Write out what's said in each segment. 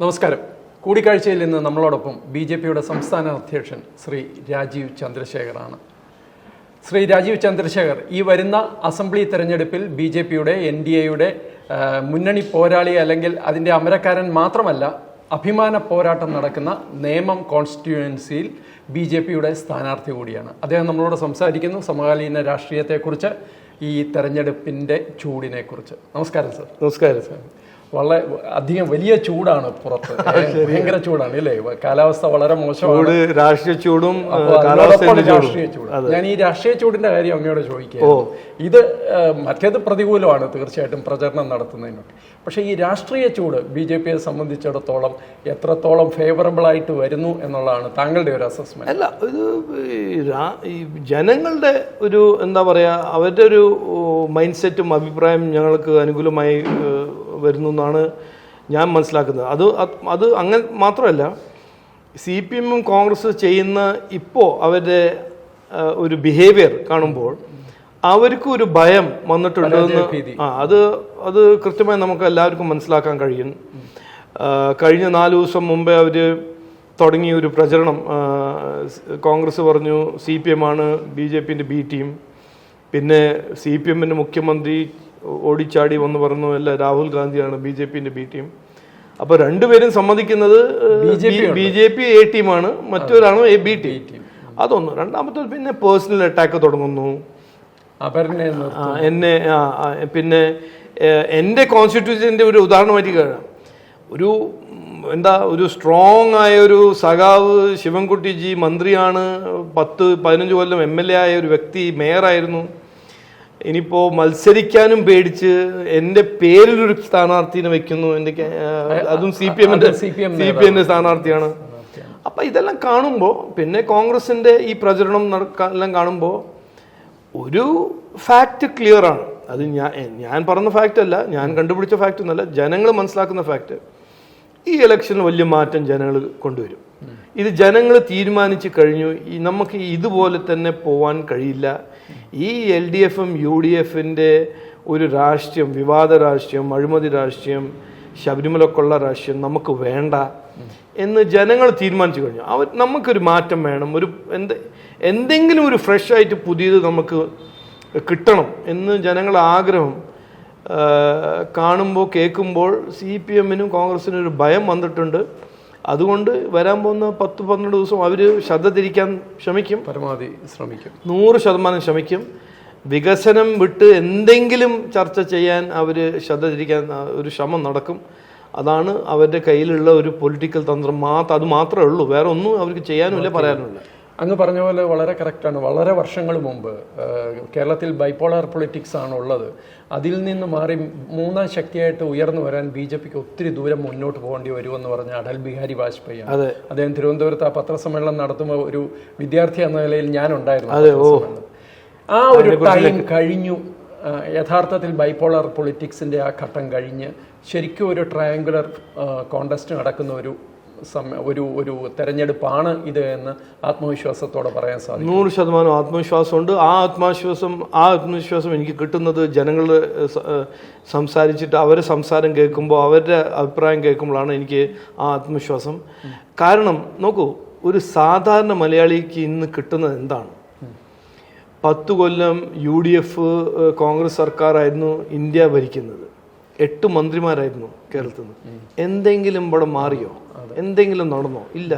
നമസ്കാരം. കൂടിക്കാഴ്ചയിൽ നിന്ന് നമ്മളോടൊപ്പം ബി.ജെ.പിയുടെ സംസ്ഥാന അധ്യക്ഷൻ ശ്രീ രാജീവ് ചന്ദ്രശേഖറാണ്. ശ്രീ രാജീവ് ചന്ദ്രശേഖർ, ഈ വരുന്ന അസംബ്ലി തെരഞ്ഞെടുപ്പിൽ ബി.ജെ.പിയുടെ എൻ.ഡി.എയുടെ മുന്നണി പോരാളി അല്ലെങ്കിൽ അതിൻ്റെ അമരക്കാരൻ മാത്രമല്ല, അഭിമാന പോരാട്ടം നടക്കുന്ന നേമം കോൺസ്റ്റിറ്റ്യുവൻസിയിൽ ബി.ജെ.പിയുടെ സ്ഥാനാർത്ഥി കൂടിയാണ്. അദ്ദേഹം നമ്മളോട് സംസാരിക്കുന്നു സമകാലീന രാഷ്ട്രീയത്തെക്കുറിച്ച്, ഈ തെരഞ്ഞെടുപ്പിൻ്റെ ചൂടിനെക്കുറിച്ച്. നമസ്കാരം സർ. നമസ്കാരം സാർ. വളരെ അധികം വലിയ ചൂടാണ് പുറത്ത്, ഭയങ്കര ചൂടാണ് അല്ലേ? കാലാവസ്ഥ വളരെ മോശമാണ്. രാഷ്ട്രീയ ചൂടും രാഷ്ട്രീയ ചൂട്. ഞാൻ ഈ രാഷ്ട്രീയ ചൂടിന്റെ കാര്യം അങ്ങോട്ട് ചോദിക്കുക. ഇത് മറ്റേത് പ്രതികൂലമാണ് തീർച്ചയായിട്ടും പ്രചരണം നടത്തുന്നതിനൊക്കെ. പക്ഷേ ഈ രാഷ്ട്രീയ ചൂട് ബി.ജെ.പിയെ സംബന്ധിച്ചിടത്തോളം എത്രത്തോളം ഫേവറബിൾ ആയിട്ട് വരുന്നു എന്നുള്ളതാണ് താങ്കളുടെ ഒരു അസസ്മെന്റ്. അല്ല, ഇത് ഈ ജനങ്ങളുടെ ഒരു എന്താ പറയാ, അവരുടെ ഒരു മൈൻഡ് സെറ്റും അഭിപ്രായം ഞങ്ങൾക്ക് അനുകൂലമായി വരുന്നു എന്നാണ് ഞാൻ മനസ്സിലാക്കുന്നത്. അത് അങ്ങനെ മാത്രമല്ല, CPM-ഉം കോൺഗ്രസ് ചെയ്യുന്ന ഇപ്പോൾ അവരുടെ ഒരു ബിഹേവിയർ കാണുമ്പോൾ അവർക്കും ഒരു ഭയം വന്നിട്ടുണ്ടെന്ന് അത് കൃത്യമായി നമുക്ക് എല്ലാവർക്കും മനസ്സിലാക്കാൻ കഴിയും. കഴിഞ്ഞ 4 ദിവസം മുമ്പേ അവർ തുടങ്ങിയ ഒരു പ്രചരണം, കോൺഗ്രസ് പറഞ്ഞു CPM ആണ് BJP-ന്റെ ബി ടീം, പിന്നെ CPM-ന്റെ മുഖ്യമന്ത്രി ഓടിച്ചാടി വന്ന് പറഞ്ഞു അല്ല രാഹുൽ ഗാന്ധിയാണ് BJP-ന്റെ ബി ടീം. അപ്പോൾ രണ്ടുപേരും സമ്മതിക്കുന്നത് BJP A ടീമാണ്, മറ്റൊരാണ് ബി ടീം. അതൊന്ന്. രണ്ടാമത്തെ പിന്നെ പേഴ്സണൽ അറ്റാക്ക് തുടങ്ങുന്നു. എന്നെ പിന്നെ എൻ്റെ കോൺസ്റ്റിറ്റ്യൂഷൻ്റെ ഒരു ഉദാഹരണമായിട്ട് കാണാം. ഒരു സ്ട്രോങ് ആയ ഒരു സഖാവ് ശിവൻകുട്ടിജി മന്ത്രിയാണ്, 10-15 കൊല്ലം MLA ആയ ഒരു വ്യക്തി, മേയറായിരുന്നു. ഇനിയിപ്പോൾ മത്സരിക്കാനും പേടിച്ച് എൻ്റെ പേരിലൊരു സ്ഥാനാർത്ഥിനെ വെക്കുന്നു. അതും CPM-ന്റെ സ്ഥാനാർത്ഥിയാണ്. അപ്പം ഇതെല്ലാം കാണുമ്പോൾ, പിന്നെ കോൺഗ്രസിൻ്റെ ഈ പ്രചരണം എല്ലാം കാണുമ്പോൾ ഒരു ഫാക്റ്റ് ക്ലിയർ ആണ്. അത് ഞാൻ പറഞ്ഞ ഫാക്റ്റ് അല്ല, ഞാൻ കണ്ടുപിടിച്ച ഫാക്റ്റ് ഒന്നല്ല, ജനങ്ങൾ മനസ്സിലാക്കുന്ന ഫാക്റ്റ്. ഈ ഇലക്ഷനിൽ വലിയ മാറ്റം ജനങ്ങൾ കൊണ്ടുവരും. ഇത് ജനങ്ങൾ തീരുമാനിച്ചു കഴിഞ്ഞു. നമുക്ക് ഇതുപോലെ തന്നെ പോവാൻ കഴിയില്ല. ഈ LDF-ഉം UDF-ന്റെ ഒരു രാഷ്ട്രീയം, വിവാദ രാഷ്ട്രീയം, അഴിമതി രാഷ്ട്രീയം, ശബരിമല കൊള്ള രാഷ്ട്രീയം നമുക്ക് വേണ്ട എന്ന് ജനങ്ങൾ തീരുമാനിച്ചു കഴിഞ്ഞു. നമുക്കൊരു മാറ്റം വേണം, എന്തെങ്കിലും ഒരു ഫ്രഷ് ആയിട്ട് പുതിയത് നമുക്ക് കിട്ടണം എന്ന് ജനങ്ങളുടെ ആഗ്രഹം കാണുമ്പോൾ, കേൾക്കുമ്പോൾ CPM-നും കോൺഗ്രസിനും ഒരു ഭയം വന്നിട്ടുണ്ട്. അതുകൊണ്ട് വരാൻ പോകുന്ന 10-12 ദിവസം അവർ ശ്രദ്ധ തിരിക്കാൻ ശ്രമിക്കും, പരമാവധി ശ്രമിക്കും, 100% ശ്രമിക്കും. വികസനം വിട്ട് എന്തെങ്കിലും ചർച്ച ചെയ്യാൻ അവർ ശ്രദ്ധ തിരിക്കാൻ ഒരു ശ്രമം നടക്കും. അതാണ് അവരുടെ കയ്യിലുള്ള ഒരു പൊളിറ്റിക്കൽ തന്ത്രം. അത് മാത്രമേ ഉള്ളൂ, വേറെ ഒന്നും അവർക്ക് ചെയ്യാനുമില്ല, പറയാനുമില്ല. അങ്ങ് പറഞ്ഞ പോലെ വളരെ കറക്റ്റാണ്. വളരെ വർഷങ്ങൾ മുമ്പ് കേരളത്തിൽ ബൈപോളാർ പൊളിറ്റിക്സ് ആണ് ഉള്ളത്. അതിൽ നിന്ന് മാറി മൂന്നാം ശക്തിയായിട്ട് ഉയർന്നു വരാൻ BJPക്ക് ഒത്തിരി ദൂരം മുന്നോട്ട് പോകേണ്ടി വരുമെന്ന് പറഞ്ഞ അടൽ ബിഹാരി വാജ്പേയി. അദ്ദേഹം തിരുവനന്തപുരത്ത് ആ പത്രസമ്മേളനം നടത്തുമ്പോൾ ഒരു വിദ്യാർത്ഥി എന്ന നിലയിൽ ഞാൻ ഉണ്ടായിരുന്നു. ആ ഒരു ടൈം കഴിഞ്ഞു. യഥാർത്ഥത്തിൽ ബൈപോളാർ പൊളിറ്റിക്സിൻ്റെ ആ ഘട്ടം കഴിഞ്ഞ് ശരിക്കും ഒരു ട്രയാങ്കുലർ കോണ്ടസ്റ്റ് നടക്കുന്ന ഒരു തെരഞ്ഞെടുപ്പാണ് ഇത് എന്ന് ആത്മവിശ്വാസത്തോടെ പറയാൻ സാധിക്കും. 100% ആത്മവിശ്വാസമുണ്ട്. ആ ആത്മവിശ്വാസം എനിക്ക് കിട്ടുന്നത് ജനങ്ങൾ സംസാരിച്ചിട്ട് അവരെ സംസാരം കേൾക്കുമ്പോൾ, അവരുടെ അഭിപ്രായം കേൾക്കുമ്പോഴാണ് എനിക്ക് ആ ആത്മവിശ്വാസം. കാരണം നോക്കൂ, ഒരു സാധാരണ മലയാളിക്ക് ഇന്ന് കിട്ടുന്നത് എന്താണ്? 10 കൊല്ലം UDF കോൺഗ്രസ് സർക്കാരായിരുന്നു ഇന്ത്യ ഭരിക്കുന്നത്. 8 മന്ത്രിമാരായിരുന്നു കേരളത്തിൽ നിന്ന്. എന്തെങ്കിലും ഇവിടെ മാറിയോ? എന്തെങ്കിലും നടന്നോ? ഇല്ല.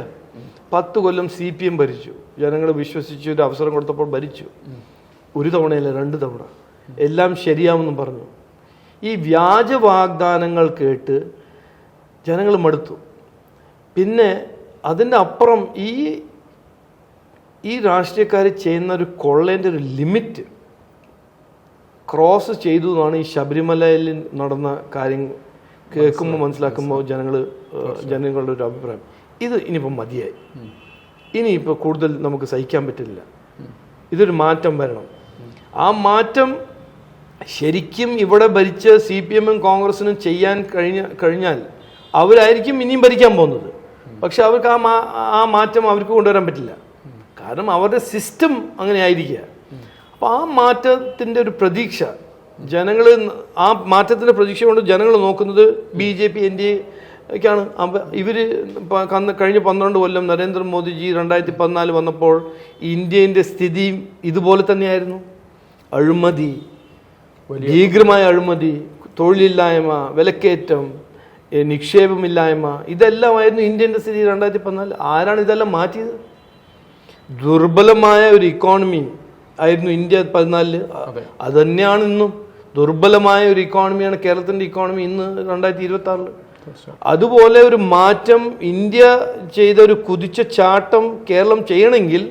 10 കൊല്ലം CPM ഭരിച്ചു. ജനങ്ങൾ വിശ്വസിച്ച് ഒരു അവസരം കൊടുത്തപ്പോൾ ഭരിച്ചു. 1 തവണയല്ല 2 തവണ. എല്ലാം ശരിയാമെന്നും പറഞ്ഞു. ഈ വ്യാജ വാഗ്ദാനങ്ങൾ കേട്ട് ജനങ്ങൾ മടുത്തു. പിന്നെ അതിൻ്റെ അപ്പുറം ഈ രാഷ്ട്രീയക്കാർ ചെയ്യുന്ന ഒരു കൊള്ളേൻ്റെ ഒരു ലിമിറ്റ് ക്രോസ് ചെയ്തു എന്നാണ് ഈ ശബരിമലയിൽ നടന്ന കാര്യം കേൾക്കുമ്പോൾ മനസ്സിലാക്കുമ്പോൾ ജനങ്ങളുടെ ഒരു അഭിപ്രായം. ഇത് ഇനിയിപ്പോൾ മതിയായി, ഇനിയിപ്പോൾ കൂടുതൽ നമുക്ക് സഹിക്കാൻ പറ്റില്ല, ഇതൊരു മാറ്റം വരണം. ആ മാറ്റം ശരിക്കും ഇവിടെ ഭരിച്ച CPM-ഉം കോൺഗ്രസിനും ചെയ്യാൻ കഴിഞ്ഞാൽ അവരായിരിക്കും ഇനിയും ഭരിക്കാൻ പോകുന്നത്. പക്ഷെ അവർക്ക് ആ മാറ്റം അവർക്ക് കൊണ്ടുവരാൻ പറ്റില്ല. കാരണം അവരുടെ സിസ്റ്റം അങ്ങനെ ആയിരിക്കുക. അപ്പോൾ ആ മാറ്റത്തിൻ്റെ ഒരു പ്രതീക്ഷ ജനങ്ങൾ, ആ മാറ്റത്തിൻ്റെ പ്രതീക്ഷ കൊണ്ട് ജനങ്ങൾ നോക്കുന്നത് BJP NDA ഒക്കെയാണ്. ഇവർ കഴിഞ്ഞ 12 കൊല്ലം നരേന്ദ്രമോദിജി 2014 വന്നപ്പോൾ ഇന്ത്യൻ്റെ സ്ഥിതിയും ഇതുപോലെ തന്നെയായിരുന്നു. അഴിമതി, ഭീകരമായ അഴിമതി, തൊഴിലില്ലായ്മ, വിലക്കയറ്റം, നിക്ഷേപമില്ലായ്മ, ഇതെല്ലാമായിരുന്നു ഇന്ത്യൻ്റെ സ്ഥിതി 2014. ആരാണ് ഇതെല്ലാം മാറ്റിയത്? ദുർബലമായ ഒരു ഇക്കോണമി ആയിരുന്നു ഇന്ത്യ 14. അത് തന്നെയാണ് ഇന്നും. ദുർബലമായ ഒരു ഇക്കോണമിയാണ് കേരളത്തിൻ്റെ ഇക്കോണമി ഇന്ന് 2026. അതുപോലെ ഒരു മാറ്റം, ഇന്ത്യ ചെയ്ത ഒരു കുതിച്ച ചാട്ടം കേരളം ചെയ്യണമെങ്കിൽ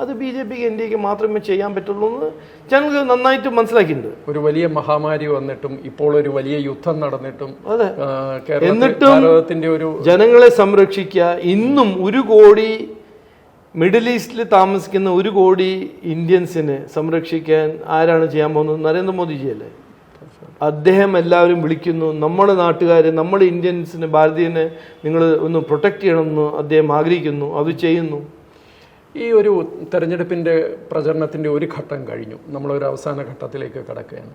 അത് BJPക്ക് NDAക്ക് മാത്രമേ ചെയ്യാൻ പറ്റുള്ളൂ എന്ന് ജനങ്ങൾക്ക് നന്നായിട്ട് മനസ്സിലാക്കിയിട്ടുണ്ട്. ഒരു വലിയ മഹാമാരി വന്നിട്ടും ഇപ്പോൾ ഒരു വലിയ യുദ്ധം നടന്നിട്ടും അതെ, എന്നിട്ടും ഒരു ജനങ്ങളെ സംരക്ഷിക്കുക. ഇന്നും 1 കോടി മിഡിൽ ഈസ്റ്റിൽ താമസിക്കുന്ന 1 കോടി ഇന്ത്യൻസിനെ സംരക്ഷിക്കാൻ ആരാണ് ചെയ്യാൻ പോകുന്നത്? നരേന്ദ്രമോദിജി അല്ലേ. അദ്ദേഹം എല്ലാവരും വിളിക്കുന്നു, നമ്മുടെ നാട്ടുകാരെ, നമ്മുടെ ഇന്ത്യൻസിനെ, ഭാരതീയനെ നിങ്ങൾ ഒന്ന് പ്രൊട്ടക്റ്റ് ചെയ്യണമെന്ന് അദ്ദേഹം ആഗ്രഹിക്കുന്നു. അത് ചെയ്യുന്നു. ഈ ഒരു തെരഞ്ഞെടുപ്പിൻ്റെ പ്രചരണത്തിൻ്റെ ഒരു ഘട്ടം കഴിഞ്ഞു, നമ്മളൊരു അവസാന ഘട്ടത്തിലേക്ക് കടക്കുകയാണ്.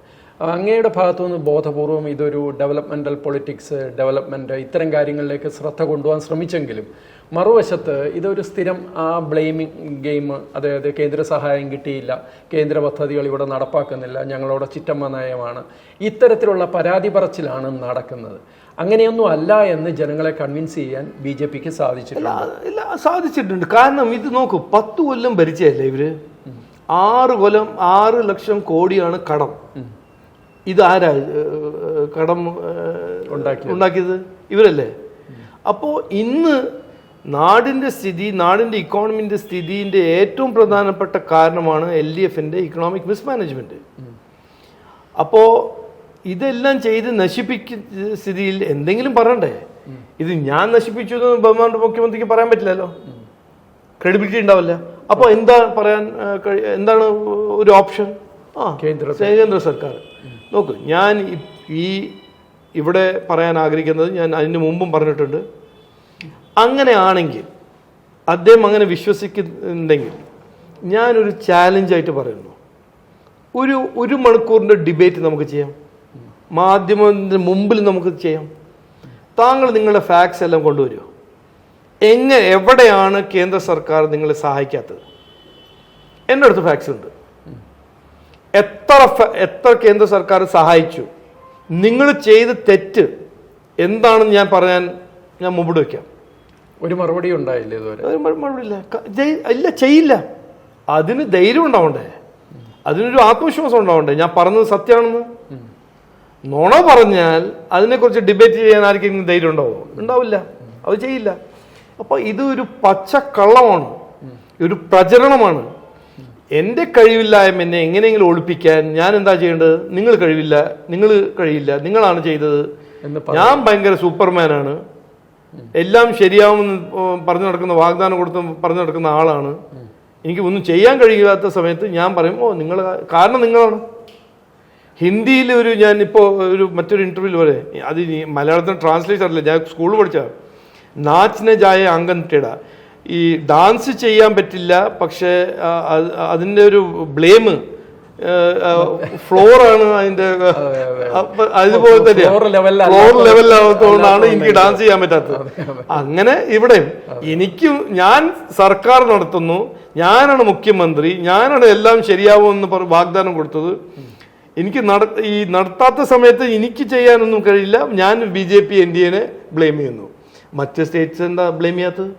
അങ്ങയുടെ ഭാഗത്തുനിന്ന് ബോധപൂർവം ഇതൊരു ഡെവലപ്മെൻ്റൽ പൊളിറ്റിക്സ്, ഡെവലപ്മെൻറ്റ്, ഇത്തരം കാര്യങ്ങളിലേക്ക് ശ്രദ്ധ കൊണ്ടുപോകാൻ ശ്രമിച്ചെങ്കിലും മറുവശത്ത് ഇതൊരു സ്ഥിരം ബ്ലെയിമിങ് ഗെയിം, അതായത് കേന്ദ്ര സഹായം കിട്ടിയില്ല, കേന്ദ്ര പദ്ധതികൾ ഇവിടെ നടപ്പാക്കുന്നില്ല, ഞങ്ങളോട് ചിറ്റമ്മ നയമാണ്, ഇത്തരത്തിലുള്ള പരാതി പറച്ചിലാണ് നടക്കുന്നത്. അങ്ങനെയൊന്നും അല്ല എന്ന് ജനങ്ങളെ കൺവിൻസ് ചെയ്യാൻ BJPക്ക് സാധിച്ചിട്ടുണ്ട്. കാരണം ഇത് നോക്കൂ, 10 കൊല്ലം ഭരിച്ചല്ലേ ഇവര്. 6 കൊല്ലം 6 ലക്ഷം കോടിയാണ് കടം. ഇതാരാ കടം ഉണ്ടാക്കിയത്? ഇവരല്ലേ. അപ്പോൾ ഇന്ന് നാടിൻ്റെ സ്ഥിതി, നാടിൻ്റെ ഇക്കോണമിൻ്റെ സ്ഥിതിൻ്റെ ഏറ്റവും പ്രധാനപ്പെട്ട കാരണമാണ് LDFൻ്റെ ഇക്കണോമിക് മിസ്മാനേജ്മെൻറ്റ്. അപ്പോൾ ഇതെല്ലാം ചെയ്ത് നശിപ്പിക്കുന്ന സ്ഥിതിയിൽ എന്തെങ്കിലും പറയണ്ടേ? ഇത് ഞാൻ നശിപ്പിച്ചു എന്ന് ബഹുമാനപ്പെട്ട മുഖ്യമന്ത്രിക്ക് പറയാൻ പറ്റില്ലല്ലോ, ക്രെഡിബിലിറ്റി ഉണ്ടാവില്ല. അപ്പോൾ എന്താണ് ഒരു ഓപ്ഷൻ? കേന്ദ്ര സർക്കാർ. നോക്ക്, ഞാൻ ഇവിടെ പറയാൻ ആഗ്രഹിക്കുന്നത്, ഞാൻ അതിന് മുമ്പും പറഞ്ഞിട്ടുണ്ട്, അങ്ങനെയാണെങ്കിൽ, അദ്ദേഹം അങ്ങനെ വിശ്വസിക്കുന്നുണ്ടെങ്കിൽ, ഞാനൊരു ചാലഞ്ചായിട്ട് പറയുന്നു, ഒരു മണിക്കൂറിൻ്റെ ഡിബേറ്റ് നമുക്ക് ചെയ്യാം, മാധ്യമത്തിൻ്റെ മുമ്പിൽ നമുക്ക് ചെയ്യാം. താങ്കൾ നിങ്ങളുടെ ഫാക്ട്സ് എല്ലാം കൊണ്ടുവരുമോ? എവിടെയാണ് കേന്ദ്ര സർക്കാർ നിങ്ങളെ സഹായിക്കാത്തത്? എൻ്റെ അടുത്ത് ഫാക്ട്സ് ഉണ്ട്. എത്ര കേന്ദ്ര സർക്കാർ സഹായിച്ചു? നിങ്ങൾ ചെയ്ത തെറ്റ് എന്താണെന്ന് ഞാൻ മുമ്പോട്ട് വയ്ക്കാം. ഒരു മറുപടി ഉണ്ടായില്ല ഇതുവരെ. ഇല്ല, ചെയ്യില്ല. അതിന് ധൈര്യം ഉണ്ടാവണ്ടേ, അതിനൊരു ആത്മവിശ്വാസം ഉണ്ടാവണ്ടേ. ഞാൻ പറഞ്ഞത് സത്യമാണെന്ന്. നുണ പറഞ്ഞാൽ അതിനെക്കുറിച്ച് ഡിബേറ്റ് ചെയ്യാൻ ആർക്കെങ്കിലും ധൈര്യം ഉണ്ടാവില്ല, അത് ചെയ്യില്ല. അപ്പോൾ ഇത് ഒരു പച്ചക്കള്ളമാണ്, ഒരു പ്രചരണമാണ്. എൻ്റെ കഴിവില്ലായ്മ എന്നെ എങ്ങനെയെങ്കിലും ഒളിപ്പിക്കാൻ ഞാൻ എന്താ ചെയ്യേണ്ടത്? നിങ്ങൾ കഴിയില്ല, നിങ്ങളാണ് ചെയ്തത്, ഞാൻ ഭയങ്കര സൂപ്പർമാനാണ്, എല്ലാം ശരിയാവുമെന്ന് പറഞ്ഞു നടക്കുന്ന, വാഗ്ദാനം കൊടുത്ത് പറഞ്ഞു നടക്കുന്ന ആളാണ്, എനിക്ക് ഒന്നും ചെയ്യാൻ കഴിയാത്ത സമയത്ത് ഞാൻ പറയും, കാരണം നിങ്ങളാണ്. ഹിന്ദിയിൽ ഞാനിപ്പോൾ മറ്റൊരു ഇൻ്റർവ്യൂവിൽ വരെ, അത് മലയാളത്തിന് ട്രാൻസ്ലേറ്റ് അറിയില്ല, ഞാൻ സ്കൂളിൽ പഠിച്ച നാച്ചിനെ ജായ അംഗൻ ടേട, ഈ ഡാൻസ് ചെയ്യാൻ പറ്റില്ല, പക്ഷേ അതിൻ്റെ ഒരു ബ്ലെയിം ഫ്ലോറാണ് അതിൻ്റെ, അതുപോലെ തന്നെ ഫ്ലോർ ലെവലിലാകത്തോണ്ടാണ് എനിക്ക് ഡാൻസ് ചെയ്യാൻ പറ്റാത്തത്. അങ്ങനെ ഇവിടെ ഞാൻ സർക്കാർ നടത്തുന്നു, ഞാനാണ് മുഖ്യമന്ത്രി, ഞാനാണ് എല്ലാം ശരിയാവുമെന്ന് വാഗ്ദാനം കൊടുത്തത്. എനിക്ക് നടത്താത്ത സമയത്ത് എനിക്ക് ചെയ്യാനൊന്നും കഴിയില്ല, ഞാൻ BJP NDAനെ ബ്ലെയിം ചെയ്യുന്നു. മറ്റ് സ്റ്റേറ്റ്സ് എന്താ ബ്ലെയിം ചെയ്യാത്തത്?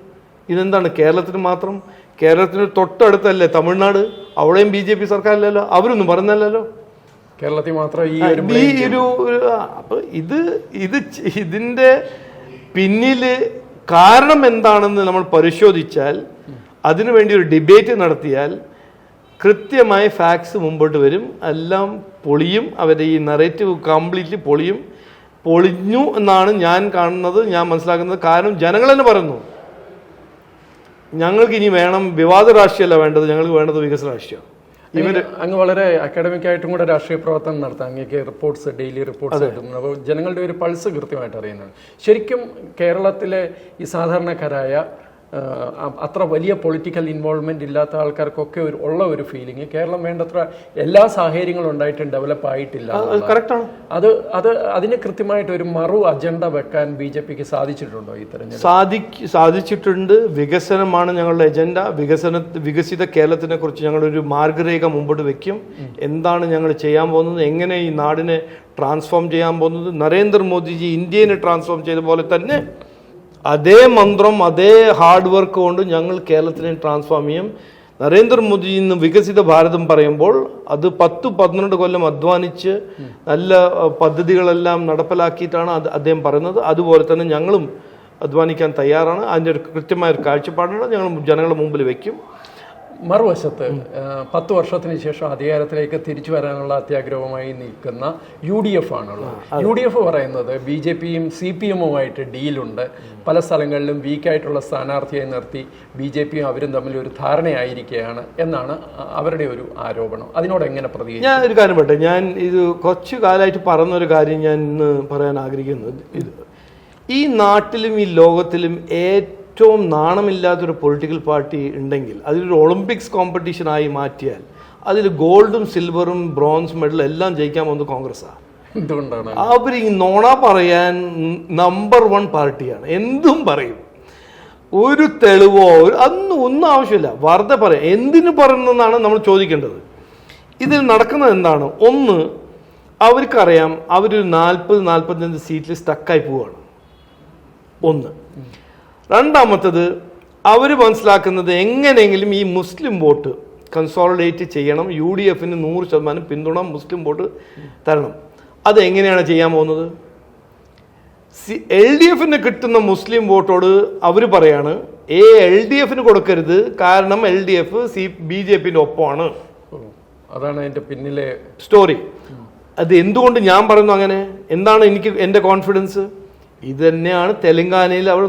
ഇതെന്താണ് കേരളത്തിന് മാത്രം? കേരളത്തിന് തൊട്ടടുത്തല്ലേ തമിഴ്നാട്, അവിടെയും BJP സർക്കാരില്ലല്ലോ, അവരൊന്നും പറഞ്ഞല്ലോ. കേരളത്തിൽ മാത്രം അപ്പൊ ഇതിന്റെ പിന്നിൽ കാരണം എന്താണെന്ന് നമ്മൾ പരിശോധിച്ചാൽ, അതിനുവേണ്ടി ഒരു ഡിബേറ്റ് നടത്തിയാൽ കൃത്യമായ ഫാക്ട്സ് മുമ്പോട്ട് വരും. എല്ലാം പൊളിയും, അവരുടെ ഈ നറേറ്റീവ് കംപ്ലീറ്റ്ലി പൊളിഞ്ഞു എന്നാണ് ഞാൻ കാണുന്നത്, ഞാൻ മനസ്സിലാക്കുന്നത്. കാരണം ജനങ്ങൾ തന്നെ പറയുന്നു, ഞങ്ങൾക്ക് ഇനി വേണം വിവാദ രാഷ്ട്രീയമല്ല വേണ്ടത്, ഞങ്ങൾക്ക് വേണ്ടത് വികസന രാഷ്ട്രീയം. അങ്ങ് വളരെ അക്കാഡമിക് ആയിട്ടും കൂടെ രാഷ്ട്രീയ പ്രവർത്തനം നടത്താം, അങ്ങേക്ക് റിപ്പോർട്ട്സ്, ഡെയിലി റിപ്പോർട്ട്സ് കിട്ടുന്നു. അപ്പോൾ ജനങ്ങളുടെ ഒരു പൾസ് കൃത്യമായിട്ട് അറിയുന്നതാണ്. ശരിക്കും കേരളത്തിലെ ഈ സാധാരണക്കാരായ അത്ര വലിയ പൊളിറ്റിക്കൽ ഇൻവോൾവ്മെന്റ് ഇല്ലാത്ത ആൾക്കാർക്കൊക്കെ ഉള്ള ഒരു ഫീലിംഗ് കേരളം വേണ്ടത്ര എല്ലാ സാഹചര്യങ്ങളും ഉണ്ടായിട്ടും ഡെവലപ്പ് ആയിട്ടില്ല. അതിന് കൃത്യമായിട്ട് ഒരു മറു അജണ്ട വെക്കാൻ BJPക്ക് സാധിച്ചിട്ടുണ്ടോ ഈ തെരഞ്ഞെടുപ്പ്? സാധിച്ചിട്ടുണ്ട്. വികസനമാണ് ഞങ്ങളുടെ അജണ്ട. വികസിത കേരളത്തിനെ കുറിച്ച് ഞങ്ങളൊരു മാർഗരേഖ മുമ്പോട്ട് വെക്കും. എന്താണ് ഞങ്ങൾ ചെയ്യാൻ പോകുന്നത്, എങ്ങനെ ഈ നാടിനെ ട്രാൻസ്ഫോം ചെയ്യാൻ പോകുന്നത്. നരേന്ദ്രമോദിജി ഇന്ത്യനെ ട്രാൻസ്ഫോം ചെയ്ത പോലെ തന്നെ അതേ മന്ത്രം, അതേ ഹാർഡ് വർക്ക് കൊണ്ട് ഞങ്ങൾ കേരളത്തിനെ ട്രാൻസ്ഫോം ചെയ്യും. നരേന്ദ്രമോദി ഇന്ന് വികസിത ഭാരതം പറയുമ്പോൾ അത് 10-12 കൊല്ലം അധ്വാനിച്ച് നല്ല പദ്ധതികളെല്ലാം നടപ്പിലാക്കിയിട്ടാണ് അദ്ദേഹം പറയുന്നത്. അതുപോലെ തന്നെ ഞങ്ങളും അധ്വാനിക്കാൻ തയ്യാറാണ്. അതിൻ്റെ ഒരു കൃത്യമായ ഒരു കാഴ്ചപ്പാടാണ് ഞങ്ങൾ ജനങ്ങളുടെ മുമ്പിൽ വയ്ക്കും. മറുവശത്ത് 10 വർഷത്തിന് ശേഷം അധികാരത്തിലേക്ക് തിരിച്ചു വരാനുള്ള അത്യാഗ്രഹവുമായി നിൽക്കുന്ന UDF ആണുള്ളത്. UDF പറയുന്നത് BJPയും CPMുമായിട്ട് ഡീലുണ്ട്, പല സ്ഥലങ്ങളിലും വീക്കായിട്ടുള്ള സ്ഥാനാർത്ഥിയെ നിർത്തി BJPയും അവരും തമ്മിൽ ഒരു ധാരണയായിരിക്കുകയാണ് എന്നാണ് അവരുടെ ഒരു ആരോപണം. അതിനോട് എങ്ങനെ പ്രതികരിക്കും? ഞാൻ ഒരു കാര്യം പറയട്ടെ. ഞാൻ ഇത് കുറച്ചു കാലമായിട്ട് പറഞ്ഞൊരു കാര്യം ഞാൻ ഇന്ന് പറയാൻ ആഗ്രഹിക്കുന്നത്, ഈ നാട്ടിലും ഈ ലോകത്തിലും ഏറ്റവും നാണമില്ലാത്തൊരു പൊളിറ്റിക്കൽ പാർട്ടി ഉണ്ടെങ്കിൽ അതിലൊരു ഒളിമ്പിക്സ് കോമ്പറ്റീഷനായി മാറ്റിയാൽ അതിൽ ഗോൾഡും സിൽവറും ബ്രോൺസ് മെഡലും എല്ലാം ജയിക്കാൻ പോകുന്നത് കോൺഗ്രസ്സാണ്. എന്തുകൊണ്ടാണ്? അവർ ഈ നോണ പറയാൻ നമ്പർ 1 പാർട്ടിയാണ്. എന്തും പറയും. ഒരു തെളിവോ ഒന്നും ആവശ്യമില്ല, വെറുതെ പറയാം. എന്തിനു പറയുന്നതെന്നാണ് നമ്മൾ ചോദിക്കേണ്ടത്. ഇതിൽ നടക്കുന്നത് എന്താണ്? ഒന്ന്, അവർക്കറിയാം അവരൊരു 40-45 സീറ്റിൽ സ്റ്റക്കായി പോവുകയാണ്. ഒന്ന്. രണ്ടാമത്തത്, അവർ മനസ്സിലാക്കുന്നത് എങ്ങനെയെങ്കിലും ഈ മുസ്ലിം വോട്ട് കൺസോളിഡേറ്റ് ചെയ്യണം. UDFന് 100% പിന്തുണ മുസ്ലിം വോട്ട് തരണം. അതെങ്ങനെയാണ് ചെയ്യാൻ പോകുന്നത്? LDFന് കിട്ടുന്ന മുസ്ലിം വോട്ടോട് അവർ പറയാണ് LDFന് കൊടുക്കരുത്, കാരണം LDF BJPന്റെ ഒപ്പമാണ്. അതാണ് അതിന്റെ പിന്നിലെ സ്റ്റോറി. അത് എന്തുകൊണ്ട് ഞാൻ പറയുന്നു അങ്ങനെ? എന്താണ് എനിക്ക് എൻ്റെ കോൺഫിഡൻസ്? ഇത് തന്നെയാണ് തെലങ്കാനയിൽ അവർ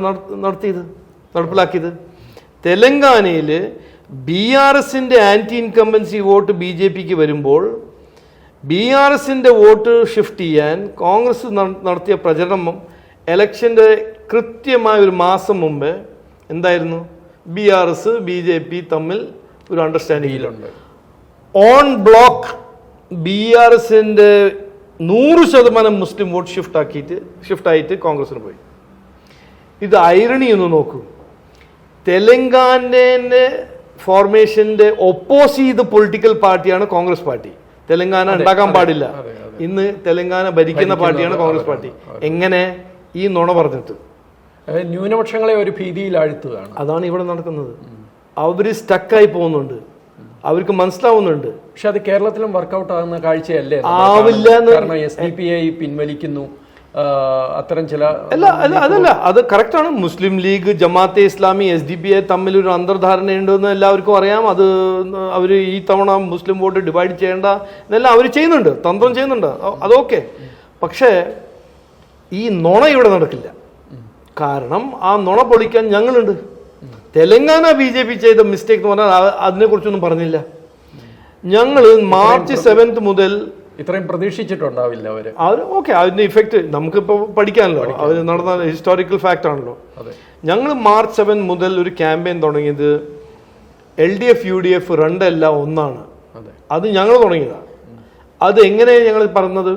നടപ്പിലാക്കിയത്. തെലങ്കാനയിൽ BRSന്റെ ആന്റി ഇൻകംബൻസി വോട്ട് BJPക്ക് വരുമ്പോൾ BRSന്റെ വോട്ട് ഷിഫ്റ്റ് ചെയ്യാൻ കോൺഗ്രസ് നടത്തിയ പ്രചരണം എലക്ഷൻ്റെ കൃത്യമായ ഒരു മാസം മുമ്പ് എന്തായിരുന്നു? BRS BJP തമ്മിൽ ഒരു അണ്ടർസ്റ്റാൻഡിങ്ങിലുണ്ട്. ഓൺ ബ്ലോക്ക് BRSന്റെ 100% മുസ്ലിം വോട്ട് ഷിഫ്റ്റ് ആയിട്ട് കോൺഗ്രസിന് പോയി. ഇത് ഐറണി ഒന്ന് നോക്കൂ. തെലങ്കാനയുടെ ഫോർമേഷന്റെ ഒപ്പോസ് ചെയ്ത പൊളിറ്റിക്കൽ പാർട്ടിയാണ് കോൺഗ്രസ് പാർട്ടി. തെലങ്കാന ഉണ്ടാക്കാൻ പാടില്ല. ഇന്ന് തെലങ്കാന ഭരിക്കുന്ന പാർട്ടിയാണ് കോൺഗ്രസ് പാർട്ടി. എങ്ങനെ? ഈ നുണ പറഞ്ഞിട്ട് ന്യൂനപക്ഷങ്ങളെ ഒരു ഭീതിയിൽ ആഴ്ത്തുകയാണ്. അതാണ് ഇവിടെ നടക്കുന്നത്. അവർ സ്റ്റക്കായി പോകുന്നുണ്ട്, അവർക്ക് മനസ്സിലാവുന്നുണ്ട്. പക്ഷെ അത് കേരളത്തിലും വർക്കൗട്ട് ആകുന്ന കാഴ്ചയല്ലേ? ആവില്ല. കാരണം SDPI പിൻവലിക്കുന്നു, അത്തരം ചില അതല്ല, അത് കറക്റ്റാണ്. മുസ്ലിം ലീഗ്, ജമാഅത്തെ ഇസ്ലാമി, SDPI തമ്മിലൊരു അന്തർധാരണയുണ്ടെന്ന് എല്ലാവർക്കും അറിയാം. അത് അവർ ഈ തവണ മുസ്ലിം വോട്ട് ഡിവൈഡ് ചെയ്യേണ്ട എന്നെല്ലാം അവർ ചെയ്യുന്നുണ്ട്, തന്ത്രം ചെയ്യുന്നുണ്ട്. അതൊക്കെ. പക്ഷേ ഈ നുണ ഇവിടെ നടക്കില്ല. കാരണം ആ നുണ പൊളിക്കാൻ ഞങ്ങളുണ്ട്. തെലങ്കാന BJP ചെയ്ത മിസ്റ്റേക്ക് എന്ന് പറഞ്ഞാൽ അതിനെക്കുറിച്ചൊന്നും പറഞ്ഞില്ല. ഞങ്ങൾ മാർച്ച് 7 മുതൽ ഇത്രയും പ്രതീക്ഷിച്ചിട്ടുണ്ടാവില്ല അവർ. ഓക്കെ, അതിന്റെ ഇഫക്റ്റ് നമുക്കിപ്പോൾ പഠിക്കാനല്ലോ, അത് നടന്ന ഹിസ്റ്റോറിക്കൽ ഫാക്റ്റ് ആണല്ലോ. ഞങ്ങൾ മാർച്ച് 7 മുതൽ ഒരു ക്യാമ്പയിൻ തുടങ്ങിയത് LDF UDF രണ്ടല്ല ഒന്നാണ്. അത് ഞങ്ങൾ തുടങ്ങിയതാണ്. അത് എങ്ങനെയാണ് ഞങ്ങൾ പറഞ്ഞത്?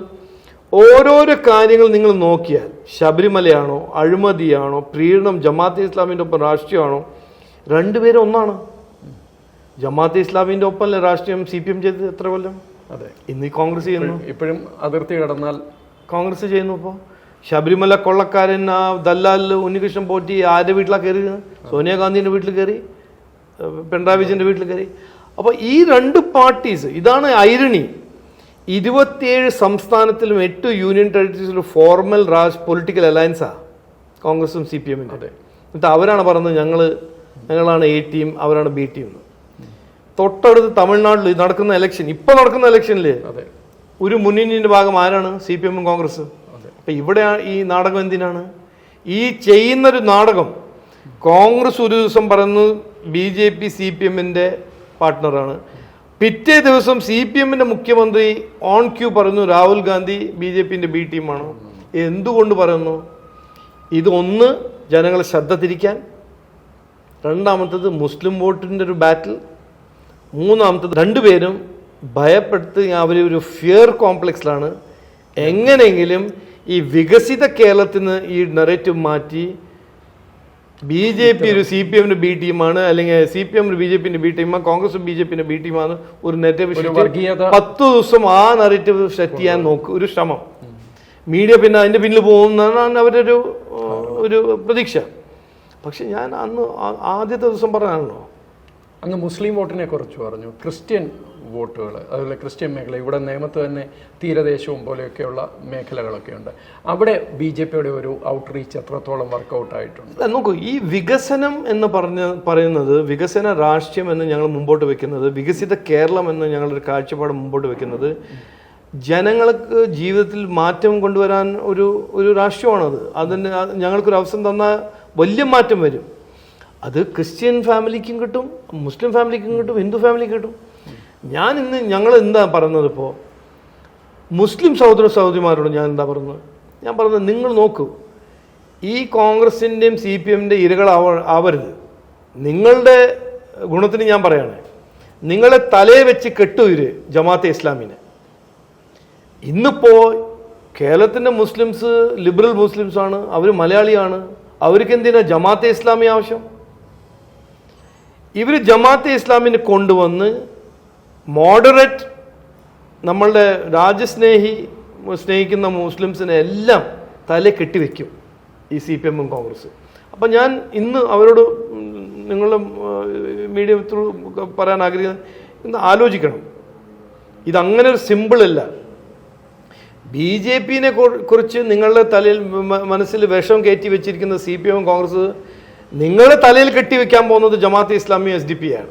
ഓരോരോ കാര്യങ്ങൾ നിങ്ങൾ നോക്കിയാൽ, ശബരിമലയാണോ, അഴിമതിയാണോ, പ്രീണനം, ജമാഅത്തെ ഇസ്ലാമിൻ്റെ ഒപ്പം രാഷ്ട്രീയമാണോ, രണ്ടുപേരും ഒന്നാണ്. ജമാഅത്തെ ഇസ്ലാമിൻ്റെ ഒപ്പമല്ലേ രാഷ്ട്രീയം CPM ചെയ്തത് എത്ര കൊല്ലം? അതെ. ഇന്ന് കോൺഗ്രസ് ചെയ്യുന്നു. ഇപ്പോഴും അതിർത്തി കടന്നാൽ കോൺഗ്രസ് ചെയ്യുന്നു. ഇപ്പോൾ ശബരിമല കൊള്ളക്കാരൻ ദല്ലാൽ ഉണ്ണികൃഷ്ണൻ പോറ്റി ആരുടെ വീട്ടിലാണ് കയറിയത്? സോണിയാഗാന്ധിൻ്റെ വീട്ടിൽ കയറി, പിണറായി വിജയൻ്റെ വീട്ടിൽ കയറി. അപ്പോൾ ഈ രണ്ട് പാർട്ടീസ്, ഇതാണ് ഐറണി. 27 സംസ്ഥാനത്തിലും 8 യൂണിയൻ ടെറിട്ടറീസിലും ഫോർമൽ പൊളിറ്റിക്കൽ അലയൻസാണ് കോൺഗ്രസും CPM-നും. എന്നിട്ട് അവരാണ് പറഞ്ഞത് ഞങ്ങളാണ് A ടീം, അവരാണ് B ടീം. തൊട്ടടുത്ത് തമിഴ്നാട്ടിൽ നടക്കുന്ന ഇലക്ഷൻ, ഇപ്പൊ നടക്കുന്ന ഇലക്ഷനിൽ ഒരു മുന്നണിയുടെ ഭാഗം ആരാണ്? CPM-ഉം കോൺഗ്രസ്. അപ്പൊ ഇവിടെ ഈ നാടകം എന്തിനാണ്? ഈ ചെയ്യുന്നൊരു നാടകം. കോൺഗ്രസ് ഒരു ദിവസം പറയുന്നത് BJP CPM-ന്റെ പാർട്ട്ണറാണ്, പിറ്റേ ദിവസം CPM-ന്റെ മുഖ്യമന്ത്രി ഓൺ ക്യൂ പറയുന്നു രാഹുൽ ഗാന്ധി BJP-ന്റെ B ടീമാണ്. എന്തുകൊണ്ട് പറയുന്നു? ഇതൊന്ന് ജനങ്ങളെ ശ്രദ്ധ തിരിക്കാൻ, രണ്ടാമത്തത് മുസ്ലിം വോട്ടിൻ്റെ ഒരു ബാറ്റിൽ, മൂന്നാമത്തത് രണ്ടുപേരും ഭയപ്പെടുത്തി അവരൊരു ഫിയർ കോംപ്ലക്സിലാണ്. എങ്ങനെയെങ്കിലും ഈ വികസിത കേരളത്തിന് ഈ നെറേറ്റീവ് മാറ്റി BJP ഒരു CPM ബി ടീമാണ്, അല്ലെങ്കിൽ CPM ഒരു BJP ബി ടീമാണ്, കോൺഗ്രസ് BJP ബി ടീമാണ്, ഒരു നെറേറ്റീവ് 10 ദിവസം ആ നെറേറ്റീവ് സെറ്റ് ചെയ്യാൻ ഒരു ശ്രമം. മീഡിയ പിന്നെ അതിൻ്റെ പിന്നിൽ പോകുന്നതാണ് അവരൊരു പ്രതീക്ഷ. പക്ഷെ ഞാൻ അന്ന് ആദ്യത്തെ ദിവസം പറഞ്ഞാണല്ലോ, അങ്ങ് മുസ്ലിം വോട്ടിനെ കുറിച്ച് പറഞ്ഞു, ക്രിസ്ത്യൻ വോട്ടുകൾ, അതുപോലെ ക്രിസ്ത്യൻ മേഖല, ഇവിടെ നേമത്ത് തന്നെ തീരദേശവും പോലെയൊക്കെയുള്ള മേഖലകളൊക്കെ ഉണ്ട്. അവിടെ BJPയുടെ ഒരു ഔട്ട്റീച്ച് എത്രത്തോളം വർക്കൗട്ട് ആയിട്ടുണ്ട്? നോക്കൂ, ഈ വികസനം എന്ന് പറയുന്നത്, വികസന രാഷ്ട്രീയം എന്ന് ഞങ്ങൾ മുമ്പോട്ട് വെക്കുന്നത്, വികസിത കേരളം എന്ന് ഞങ്ങളൊരു കാഴ്ചപ്പാട് മുമ്പോട്ട് വെക്കുന്നത്, ജനങ്ങൾക്ക് ജീവിതത്തിൽ മാറ്റം കൊണ്ടുവരാൻ ഒരു രാഷ്ട്രീയമാണത്. അതിന് ഞങ്ങൾക്കൊരു അവസരം തന്നാൽ വലിയ മാറ്റം വരും. അത് ക്രിസ്ത്യൻ ഫാമിലിക്കും കിട്ടും, മുസ്ലിം ഫാമിലിക്കും കിട്ടും, ഹിന്ദു ഫാമിലിക്കും കിട്ടും. ഞങ്ങൾ എന്താ പറയുന്നത്, ഇപ്പോൾ മുസ്ലിം സഹോദരന്മാരോട് ഞാൻ എന്താ പറയുന്നത്, ഞാൻ പറയുന്നത് നിങ്ങൾ നോക്കൂ, ഈ കോൺഗ്രസിൻ്റെയും CPMൻ്റെയും ഇരകളാവരുത്. നിങ്ങളുടെ ഗുണത്തിന് ഞാൻ പറയാണ്, നിങ്ങളെ തലയെ വെച്ച് കെട്ടുവര് ജമാഅത്തെ ഇസ്ലാമിനെ. ഇന്നിപ്പോൾ കേരളത്തിൻ്റെ മുസ്ലിംസ് ലിബറൽ മുസ്ലിംസാണ്, അവർ മലയാളിയാണ്, അവർക്ക് എന്തിനാ ജമാഅത്തെ ഇസ്ലാമി ആവശ്യം? ഇവർ ജമാഅത്തെ ഇസ്ലാമിനെ കൊണ്ടുവന്ന് മോഡറേറ്റ്, നമ്മളുടെ സ്നേഹിക്കുന്ന മുസ്ലിംസിനെ എല്ലാം തല കെട്ടിവെക്കും ഈ CPM കോൺഗ്രസ്. അപ്പം ഞാൻ ഇന്ന് അവരോട് നിങ്ങളുടെ മീഡിയ ത്രൂ പറയാൻ ആഗ്രഹിക്കുന്നത്, ഇന്ന് ആലോചിക്കണം, ഇതങ്ങനെ ഒരു സിമ്പിളല്ല. BJPനെ കുറിച്ച് നിങ്ങളുടെ തലയിൽ മനസ്സിൽ വിഷം കയറ്റി വെച്ചിരിക്കുന്ന CPM കോൺഗ്രസ് നിങ്ങളുടെ തലയിൽ കെട്ടിവെക്കാൻ പോകുന്നത് ജമാഅത്തെ ഇസ്ലാമി SDP ആണ്.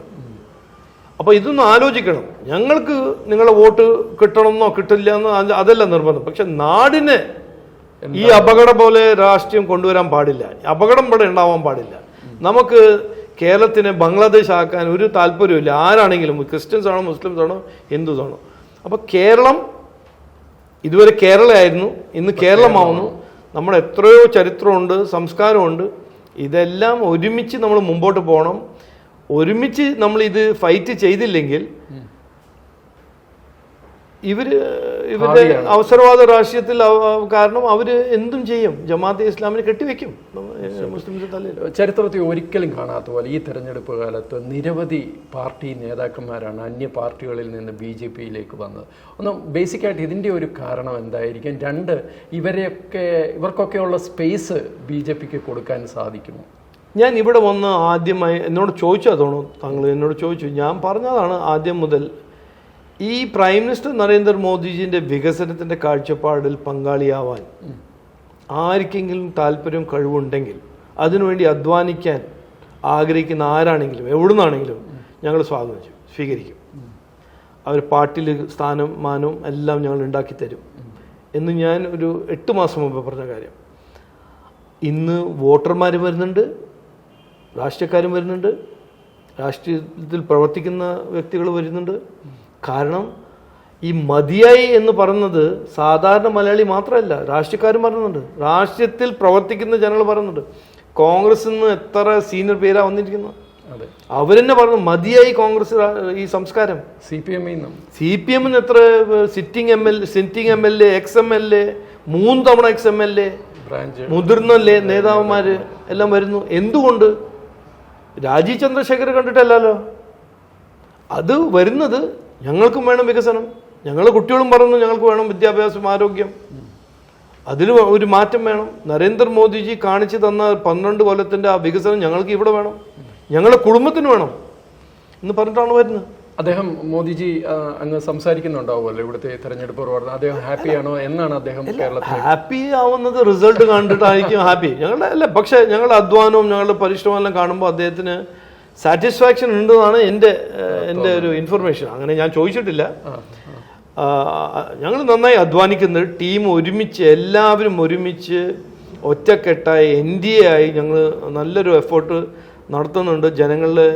അപ്പോൾ ഇതൊന്ന് ആലോചിക്കണം. ഞങ്ങൾക്ക് നിങ്ങളെ വോട്ട് കിട്ടണമെന്നോ കിട്ടില്ല എന്നോ അതല്ല നിർബന്ധം. പക്ഷെ നാടിനെ ഈ അപകടം പോലെ രാഷ്ട്രീയം കൊണ്ടുവരാൻ പാടില്ല, അപകടം ഇവിടെ ഉണ്ടാവാൻ പാടില്ല. നമുക്ക് കേരളത്തിനെ ബംഗ്ലാദേശ് ആക്കാൻ ഒരു താല്പര്യമില്ല, ആരാണെങ്കിലും, ക്രിസ്ത്യൻസ് ആണോ മുസ്ലിംസ് ആണോ ഹിന്ദുസ് ആണോ. അപ്പോൾ കേരളം ഇതുവരെ കേരളമായിരുന്നു, ഇന്ന് കേരളമാവുന്നു. നമ്മുടെ എത്രയോ ചരിത്രമുണ്ട്, സംസ്കാരമുണ്ട്. ഇതെല്ലാം ഒരുമിച്ച് നമ്മൾ മുമ്പോട്ട് പോകണം. ഒരുമിച്ച് നമ്മൾ ഇത് ഫൈറ്റ് ചെയ്തില്ലെങ്കിൽ ഇവരുടെ അവസരവാദ രാഷ്ട്രീയത്തിൽ കാരണം അവർ എന്തും ചെയ്യും, ജമാഅത്തെ ഇസ്ലാമിനെ കെട്ടിവെക്കും മുസ്ലിംസ് തലയിൽ. ചരിത്രത്തിൽ ഒരിക്കലും കാണാത്ത പോലെ ഈ തെരഞ്ഞെടുപ്പ് കാലത്ത് നിരവധി പാർട്ടി നേതാക്കന്മാരാണ് അന്യ പാർട്ടികളിൽ നിന്ന് BJPയിലേക്ക് വന്നത്. ഒന്ന് ബേസിക്കായിട്ട് ഇതിൻ്റെ ഒരു കാരണം എന്തായിരിക്കും? രണ്ട്, ഇവർക്കൊക്കെയുള്ള സ്പേസ് BJPക്ക് കൊടുക്കാൻ സാധിക്കുമോ? ഞാൻ ഇവിടെ വന്ന് ആദ്യമായി എന്നോട് ചോദിച്ചതാണോ താങ്കൾ എന്നോട് ചോദിച്ചു, ഞാൻ പറഞ്ഞതാണ് ആദ്യം മുതൽ, ഈ പ്രൈം മിനിസ്റ്റർ നരേന്ദ്രമോദിജിൻ്റെ വികസനത്തിൻ്റെ കാഴ്ചപ്പാടിൽ പങ്കാളിയാവാൻ ആർക്കെങ്കിലും താല്പര്യം കഴിവുണ്ടെങ്കിൽ അതിനുവേണ്ടി അധ്വാനിക്കാൻ ആഗ്രഹിക്കുന്ന ആരാണെങ്കിലും എവിടുന്നാണെങ്കിലും ഞങ്ങൾ സ്വീകരിക്കും. അവർ പാർട്ടിയിൽ സ്ഥാനം മാനവും എല്ലാം ഞങ്ങൾ ഉണ്ടാക്കി തരും എന്ന് ഞാൻ ഒരു 8 മാസം മുമ്പ് പറഞ്ഞ കാര്യം. ഇന്ന് വോട്ടർമാർ വരുന്നുണ്ട്, രാഷ്ട്രീയക്കാരും വരുന്നുണ്ട്, രാഷ്ട്രീയത്തിൽ പ്രവർത്തിക്കുന്ന വ്യക്തികൾ വരുന്നുണ്ട്. കാരണം ഈ മതിയായി എന്ന് പറയുന്നത് സാധാരണ മലയാളി മാത്രമല്ല, രാഷ്ട്രീയക്കാരും പറയുന്നുണ്ട്, രാഷ്ട്രീയത്തിൽ പ്രവർത്തിക്കുന്ന ജനങ്ങൾ പറയുന്നുണ്ട്. കോൺഗ്രസിൽ നിന്ന് എത്ര സീനിയർ പേരാ വന്നിരിക്കുന്നു, അവരെന്നെ പറഞ്ഞു മതിയായി കോൺഗ്രസ് ഈ സംസ്കാരം. CPM എത്ര സിറ്റിംഗ് MLA XMLA 3 തവണ XMLA മുതിർന്ന നേതാക്കന്മാര് എല്ലാം വരുന്നു. എന്തുകൊണ്ട്? രാജീവ് ചന്ദ്രശേഖർ കണ്ടിട്ടല്ലോ. അത് വരുന്നത് ഞങ്ങൾക്കും വേണം വികസനം, ഞങ്ങളുടെ കുട്ടികളും പറയുന്നു ഞങ്ങൾക്ക് വേണം വിദ്യാഭ്യാസം, ആരോഗ്യം, അതിന് ഒരു മാറ്റം വേണം. നരേന്ദ്രമോദിജി കാണിച്ചു തന്ന 12 കൊല്ലത്തിൻ്റെ ആ വികസനം ഞങ്ങൾക്ക് ഇവിടെ വേണം, ഞങ്ങളുടെ കുടുംബത്തിന് വേണം എന്ന് പറഞ്ഞിട്ടാണ് വരുന്നത്. അദ്ദേഹം മോദിജി അങ്ങ് സംസാരിക്കുന്നുണ്ടാവുമല്ലോ ഇവിടുത്തെ തെരഞ്ഞെടുപ്പ് പ്രവർത്തനം, അദ്ദേഹം ഹാപ്പിയാണോ എന്നാണ് അദ്ദേഹം കേരളത്തിൽ? ഹാപ്പി ആവുന്നത് റിസൾട്ട് കണ്ടിട്ടായിരിക്കും ഹാപ്പി. ഞങ്ങളുടെ അല്ല, പക്ഷേ ഞങ്ങളുടെ അധ്വാനവും ഞങ്ങളുടെ പരിശ്രമം എല്ലാം കാണുമ്പോൾ അദ്ദേഹത്തിന് സാറ്റിസ്ഫാക്ഷൻ ഉണ്ടെന്നാണ് എൻ്റെ ഒരു ഇൻഫർമേഷൻ. അങ്ങനെ ഞാൻ ചോദിച്ചിട്ടില്ല. ഞങ്ങൾ നന്നായി അധ്വാനിക്കുന്നുണ്ട്, ടീം ഒരുമിച്ച്, എല്ലാവരും ഒരുമിച്ച് ഒറ്റക്കെട്ടായി NDA ആയി ഞങ്ങൾ നല്ലൊരു എഫേർട്ട് നടത്തുന്നുണ്ട് ജനങ്ങളുടെ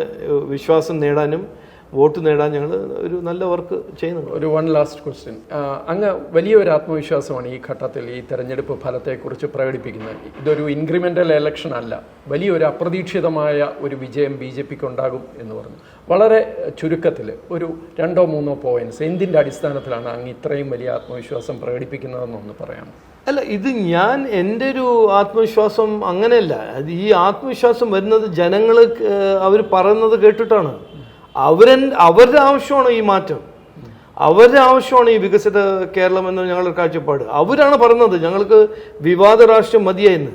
വിശ്വാസം നേടാനും വോട്ട് നേടാൻ ഞങ്ങൾ ഒരു നല്ല വർക്ക് ചെയ്യുന്നുണ്ട്. ഒരു വൺ ലാസ്റ്റ് ക്വസ്റ്റ്യൻ. അങ്ങ് വലിയൊരു ആത്മവിശ്വാസമാണ് ഈ ഘട്ടത്തിൽ ഈ തെരഞ്ഞെടുപ്പ് ഫലത്തെക്കുറിച്ച് പ്രകടിപ്പിക്കുന്നത്. ഇതൊരു ഇൻക്രിമെൻ്റൽ എലക്ഷൻ അല്ല, വലിയൊരു അപ്രതീക്ഷിതമായ ഒരു വിജയം BJPക്ക് ഉണ്ടാകും എന്ന് പറഞ്ഞു. വളരെ ചുരുക്കത്തിൽ ഒരു 2-3 പോയിന്റ്സ് എന്തിൻ്റെ അടിസ്ഥാനത്തിലാണ് അങ്ങ് ഇത്രയും വലിയ ആത്മവിശ്വാസം പ്രകടിപ്പിക്കുന്നതെന്നൊന്ന് പറയാം. അല്ല, ഇത് എൻ്റെ ഒരു ആത്മവിശ്വാസം അങ്ങനെയല്ല. അത് ഈ ആത്മവിശ്വാസം വരുന്നത് ജനങ്ങൾ അവർ പറയുന്നത് കേട്ടിട്ടാണ്. അവരുടെ ആവശ്യമാണ് ഈ മാറ്റം, അവരുടെ ആവശ്യമാണ് ഈ വികസിത കേരളം എന്ന ഞങ്ങളുടെ കാഴ്ചപ്പാട്. അവരാണ് പറയുന്നത് ഞങ്ങൾക്ക് വിവാദ രാഷ്ട്രം മതിയായിന്ന്.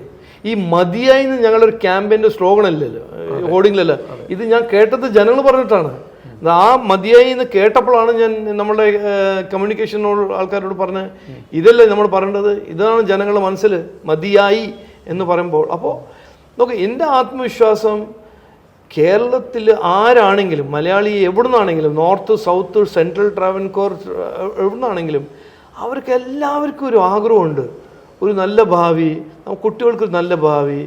ഈ മതിയായിന്ന് ഞങ്ങളൊരു ക്യാമ്പയിൻ്റെ സ്ലോഗൻ അല്ലല്ലോ, ഹോർഡിങ്ങിലല്ല. ഇത് ഞാൻ കേട്ടത് ജനങ്ങൾ പറഞ്ഞിട്ടാണ്. ആ മതിയായി എന്ന് കേട്ടപ്പോഴാണ് ഞാൻ നമ്മുടെ കമ്മ്യൂണിക്കേഷനോട് ആൾക്കാരോട് പറഞ്ഞത്, ഇതല്ലേ നമ്മൾ പറയേണ്ടത്, ഇതാണ് ജനങ്ങളുടെ മനസ്സിൽ മതിയായി എന്ന് പറയുമ്പോൾ. അപ്പോൾ നോക്ക്, എൻ്റെ ആത്മവിശ്വാസം കേരളത്തിൽ ആരാണെങ്കിലും, മലയാളി എവിടുന്നാണെങ്കിലും, നോർത്ത് സൗത്ത് സെൻട്രൽ ട്രാവൻകോർ എവിടുന്നാണെങ്കിലും, അവർക്ക് എല്ലാവർക്കും ഒരു ആഗ്രഹമുണ്ട്, ഒരു നല്ല ഭാവി, കുട്ടികൾക്ക് നല്ല ഭാവി,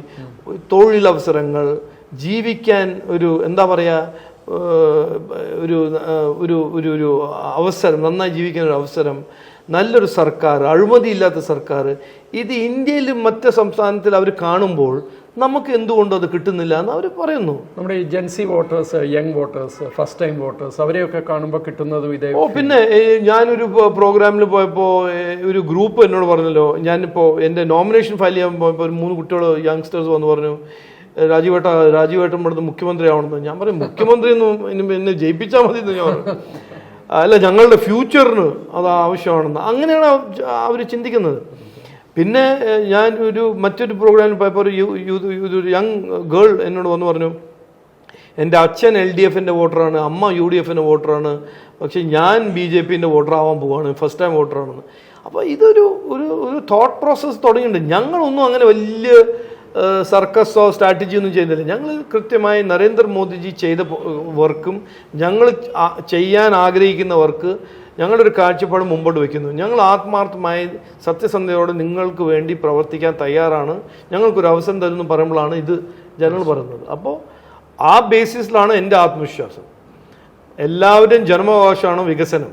തൊഴിലവസരങ്ങൾ, ജീവിക്കാൻ ഒരു എന്താ പറയുക, ഒരു ഒരു ഒരു അവസരം, നന്നായി ജീവിക്കാൻ ഒരു അവസരം, നല്ലൊരു സർക്കാർ, അഴിമതിയില്ലാത്ത സർക്കാർ. ഇത് ഇന്ത്യയിലും മറ്റ് സംസ്ഥാനത്തിൽ അവർ കാണുമ്പോൾ നമുക്ക് എന്തുകൊണ്ടും അത് കിട്ടുന്നില്ല എന്ന് അവർ പറയുന്നു. നമ്മുടെ ഈ Gen Z voters, young voters, first time voters, അവരെയൊക്കെ കാണുമ്പോൾ കിട്ടുന്നതും ഇതേ. പിന്നെ ഞാനൊരു പ്രോഗ്രാമിൽ പോയപ്പോൾ ഒരു ഗ്രൂപ്പ് എന്നോട് പറഞ്ഞല്ലോ, ഞാനിപ്പോൾ എൻ്റെ നോമിനേഷൻ ഫയൽ ചെയ്യാൻ പോയപ്പോൾ ഒരു 3 കുട്ടികൾ യങ്സ്റ്റേഴ്സ് വന്ന് പറഞ്ഞു, രാജീവേട്ടൻ ഇവിടുന്ന് മുഖ്യമന്ത്രി ആവണമെന്ന്. ഞാൻ പറയും, മുഖ്യമന്ത്രി ഒന്നും എന്നെ ജയിപ്പിച്ചാൽ മതി എന്ന് ഞാൻ പറഞ്ഞു. അല്ല, ഞങ്ങളുടെ ഫ്യൂച്ചറിന് അത് ആവശ്യമാണെന്ന്. അങ്ങനെയാണ് അവർ ചിന്തിക്കുന്നത്. പിന്നെ ഞാൻ മറ്റൊരു പ്രോഗ്രാമിൽ പോയപ്പോൾ ഒരു യങ് ഗേൾ എന്നോട് വന്ന് പറഞ്ഞു, എൻ്റെ അച്ഛൻ LDFൻ്റെ വോട്ടറാണ്, അമ്മ UDFൻ്റെ വോട്ടറാണ്, പക്ഷെ ഞാൻ BJPൻ്റെ വോട്ടർ ആവാൻ പോവാണ്, ഫസ്റ്റ് ടൈം വോട്ടറാണെന്ന്. അപ്പോൾ ഇതൊരു തോട്ട് പ്രോസസ്സ് തുടങ്ങിയിട്ടുണ്ട്. ഞങ്ങളൊന്നും അങ്ങനെ വലിയ സർക്കസോ സ്ട്രാറ്റജി ഒന്നും ചെയ്യുന്നില്ല. ഞങ്ങൾ കൃത്യമായി നരേന്ദ്രമോദിജി ചെയ്ത വർക്കും ഞങ്ങൾ ചെയ്യാൻ ആഗ്രഹിക്കുന്ന വർക്ക്, ഞങ്ങളൊരു കാഴ്ചപ്പാട് മുമ്പോട്ട് വയ്ക്കുന്നു. ഞങ്ങൾ ആത്മാർത്ഥമായി സത്യസന്ധതയോടെ നിങ്ങൾക്ക് വേണ്ടി പ്രവർത്തിക്കാൻ തയ്യാറാണ്, ഞങ്ങൾക്കൊരു അവസരം തരുമെന്ന് പറയുമ്പോഴാണ് ഇത് ജനങ്ങൾ പറയുന്നത്. അപ്പോൾ ആ ബേസിസിലാണ് എൻ്റെ ആത്മവിശ്വാസം. എല്ലാവരുടെയും ജന്മാവകാശമാണ് വികസനം.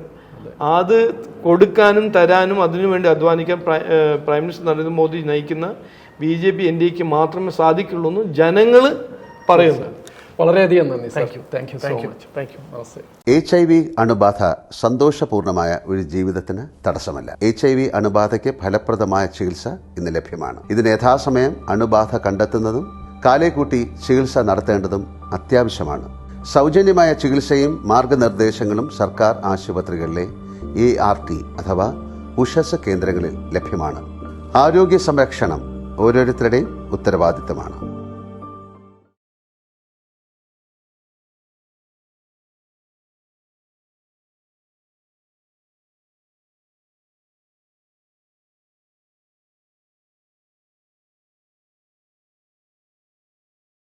അത് കൊടുക്കാനും തരാനും അതിനുവേണ്ടി അധ്വാനിക്കാൻ പ്രൈം മിനിസ്റ്റർ നരേന്ദ്രമോദി നയിക്കുന്ന BJP NDAക്ക് മാത്രമേ സാധിക്കുള്ളൂ എന്ന് ജനങ്ങൾ പറയുന്നു. വളരെയധികം നന്ദി. Thank you so much. Thank you. Namaste. HIV അണുബാധ സന്തോഷപൂർണമായ ഒരു ജീവിതത്തിന് തടസ്സമല്ല. HIV അണുബാധയ്ക്ക് ഫലപ്രദമായ ചികിത്സ ഇന്ന് ലഭ്യമാണ്. ഇതിന് യഥാസമയം അണുബാധ കണ്ടെത്തുന്നതും കാലേക്കൂട്ടി ചികിത്സ നടത്തേണ്ടതും അത്യാവശ്യമാണ്. സൗജന്യമായ ചികിത്സയും മാർഗനിർദ്ദേശങ്ങളും സർക്കാർ ആശുപത്രികളിലെ ART അഥവാ ഉഷസ് കേന്ദ്രങ്ങളിൽ ലഭ്യമാണ്. ആരോഗ്യ സംരക്ഷണം ഓരോരുത്തരുടെയും ഉത്തരവാദിത്തമാണ്.